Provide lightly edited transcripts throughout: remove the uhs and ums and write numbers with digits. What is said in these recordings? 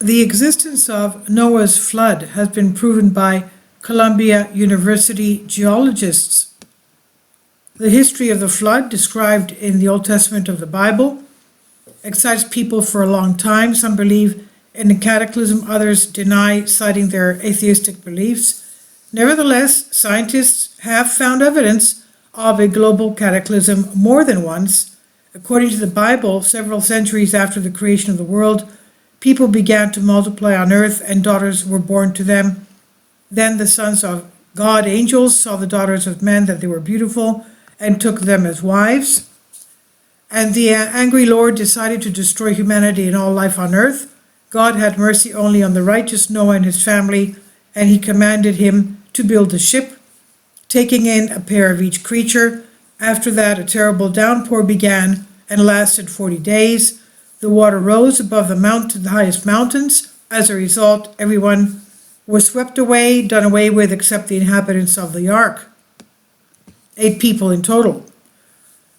The existence of Noah's flood has been proven by Columbia University geologists. The history of the flood, described in the Old Testament of the Bible, excites people for a long time. Some believe in a cataclysm, others deny, citing their atheistic beliefs. Nevertheless, scientists have found evidence of a global cataclysm more than once. According to the Bible, several centuries after the creation of the world, people began to multiply on earth and daughters were born to them. Then the sons of God, angels, saw the daughters of men that they were beautiful and took them as wives. And the angry Lord decided to destroy humanity and all life on earth. God had mercy only on the righteous Noah and his family, and he commanded him to build a ship, taking in a pair of each creature. After that, a terrible downpour began and lasted 40 days. The water rose above the highest mountains. As a result, everyone was swept away, done away with, except the inhabitants of the ark. 8 people in total.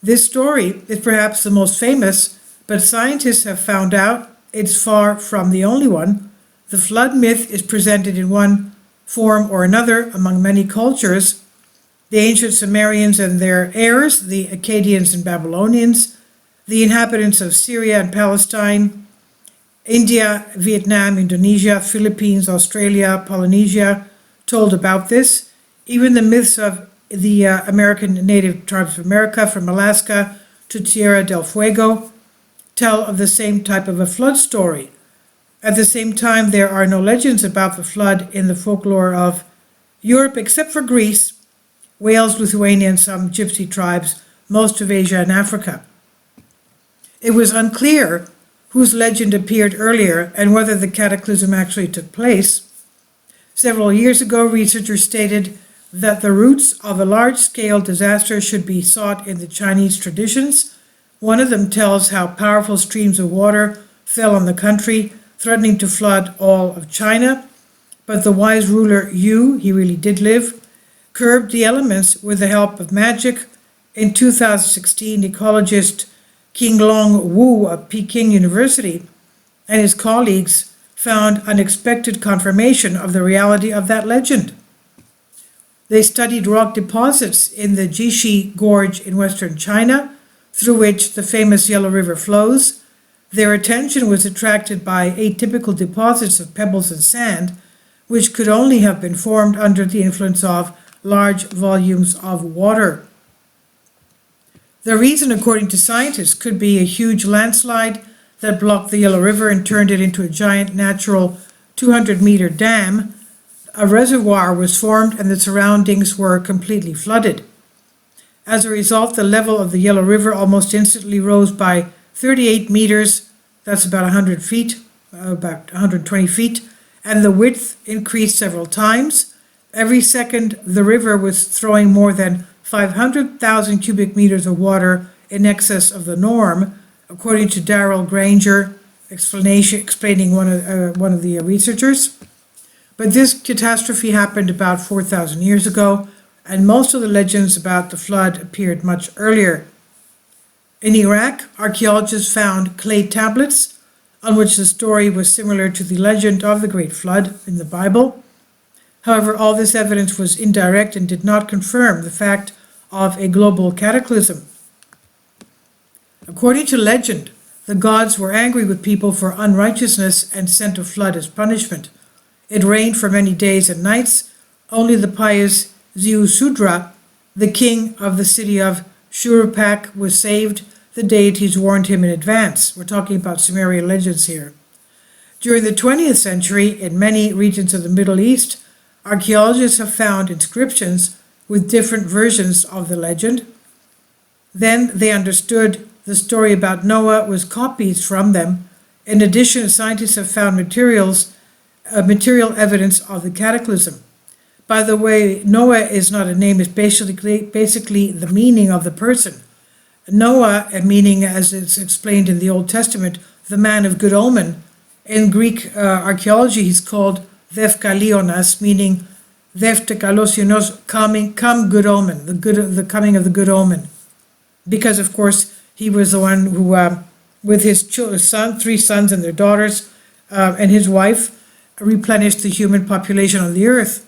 This story is perhaps the most famous, but scientists have found out it's far from the only one. The flood myth is presented in one form or another among many cultures. The ancient Sumerians and their heirs, the Akkadians and Babylonians, the inhabitants of Syria and Palestine, India, Vietnam, Indonesia, Philippines, Australia, Polynesia, told about this. Even the myths of the American native tribes of America, from Alaska to Tierra del Fuego, tell of the same type of a flood story. At the same time, there are no legends about the flood in the folklore of Europe except for Greece, Wales, Lithuania, and some gypsy tribes, most of Asia and Africa. It was unclear whose legend appeared earlier and whether the cataclysm actually took place. Several years ago, researchers stated that the roots of a large-scale disaster should be sought in the Chinese traditions. One of them tells how powerful streams of water fell on the country, threatening to flood all of China. But the wise ruler Yu, he really did live, curbed the elements with the help of magic. In 2016, ecologist Qinglong Wu of Peking University and his colleagues found unexpected confirmation of the reality of that legend. They studied rock deposits in the Jishi Gorge in western China, through which the famous Yellow River flows. Their attention was attracted by atypical deposits of pebbles and sand, which could only have been formed under the influence of large volumes of water. The reason, according to scientists, could be a huge landslide that blocked the Yellow River and turned it into a giant natural 200-meter dam. A reservoir was formed and the surroundings were completely flooded. As a result, the level of the Yellow River almost instantly rose by 38 meters, that's about 100 feet, about 120 feet, and the width increased several times. Every second, the river was throwing more than 500,000 cubic meters of water in excess of the norm, according to Darrell Granger, explaining one of the researchers. But this catastrophe happened about 4,000 years ago, and most of the legends about the flood appeared much earlier. In Iraq, archaeologists found clay tablets on which the story was similar to the legend of the Great Flood in the Bible. However, all this evidence was indirect and did not confirm the fact of a global cataclysm. According to legend, the gods were angry with people for unrighteousness and sent a flood as punishment. It rained for many days and nights. Only the pious Ziusudra, the king of the city of Shuruppak, was saved. The deities warned him in advance. We're talking about Sumerian legends here. During the 20th century, in many regions of the Middle East, archaeologists have found inscriptions with different versions of the legend. Then they understood the story about Noah was copies from them. In addition, scientists have found material evidence of the cataclysm. By the way, Noah is not a name, it's basically the meaning of the person. Noah, a meaning as it's explained in the Old Testament, the man of good omen. In Greek archaeology, he's called Thefkalionas, meaning Theftekalosyonos, come good omen, the coming of the good omen. Because, of course, he was the one who, with his 3 sons and their daughters, and his wife replenished the human population on the earth.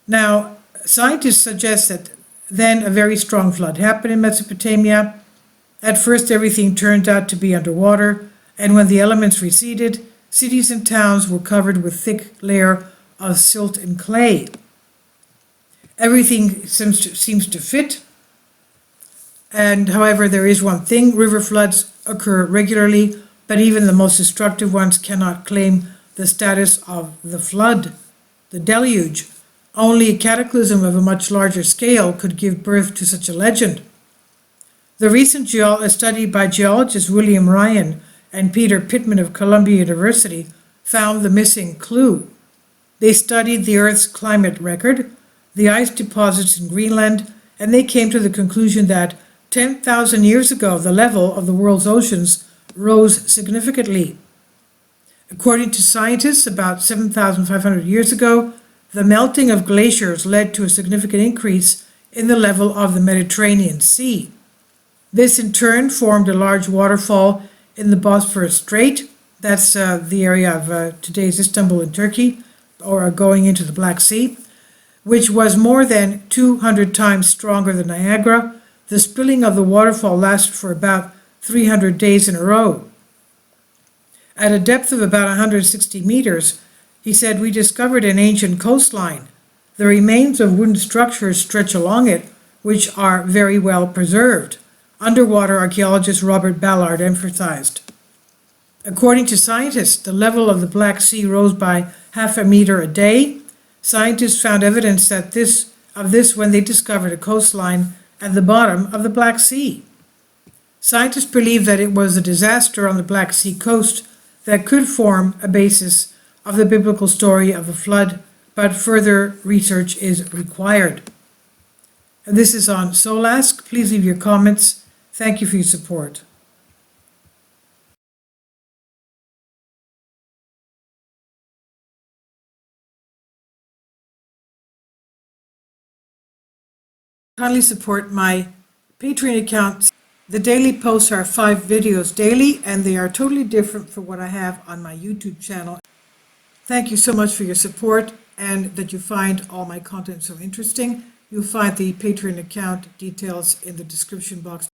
Now, scientists suggest that then a very strong flood happened in Mesopotamia. At first, everything turned out to be underwater, and when the elements receded, cities and towns were covered with thick layer of silt and clay. Everything seems to fit, and however, there is one thing: river floods occur regularly, but even the most destructive ones cannot claim the status of the flood, the deluge. Only a cataclysm of a much larger scale could give birth to such a legend. The recent study by geologists William Ryan and Peter Pittman of Columbia University found the missing clue. They studied the Earth's climate record, the ice deposits in Greenland, and they came to the conclusion that 10,000 years ago, the level of the world's oceans rose significantly. According to scientists, about 7,500 years ago, the melting of glaciers led to a significant increase in the level of the Mediterranean Sea. This in turn formed a large waterfall in the Bosphorus Strait. That's the area of today's Istanbul in Turkey, or going into the Black Sea, which was more than 200 times stronger than Niagara. The spilling of the waterfall lasted for about 300 days in a row. At a depth of about 160 meters, he said, we discovered an ancient coastline. The remains of wooden structures stretch along it, which are very well preserved. Underwater archaeologist Robert Ballard emphasized. According to scientists, the level of the Black Sea rose by half a meter a day. Scientists found evidence of this when they discovered a coastline at the bottom of the Black Sea. Scientists believe that it was a disaster on the Black Sea coast that could form a basis of the biblical story of the flood, but further research is required. And this is on Solask. Please leave your comments. Thank you for your support. Kindly support my Patreon account. The daily posts are 5 videos daily, and they are totally different from what I have on my YouTube channel. Thank you so much for your support and that you find all my content so interesting. You'll find the Patreon account details in the description box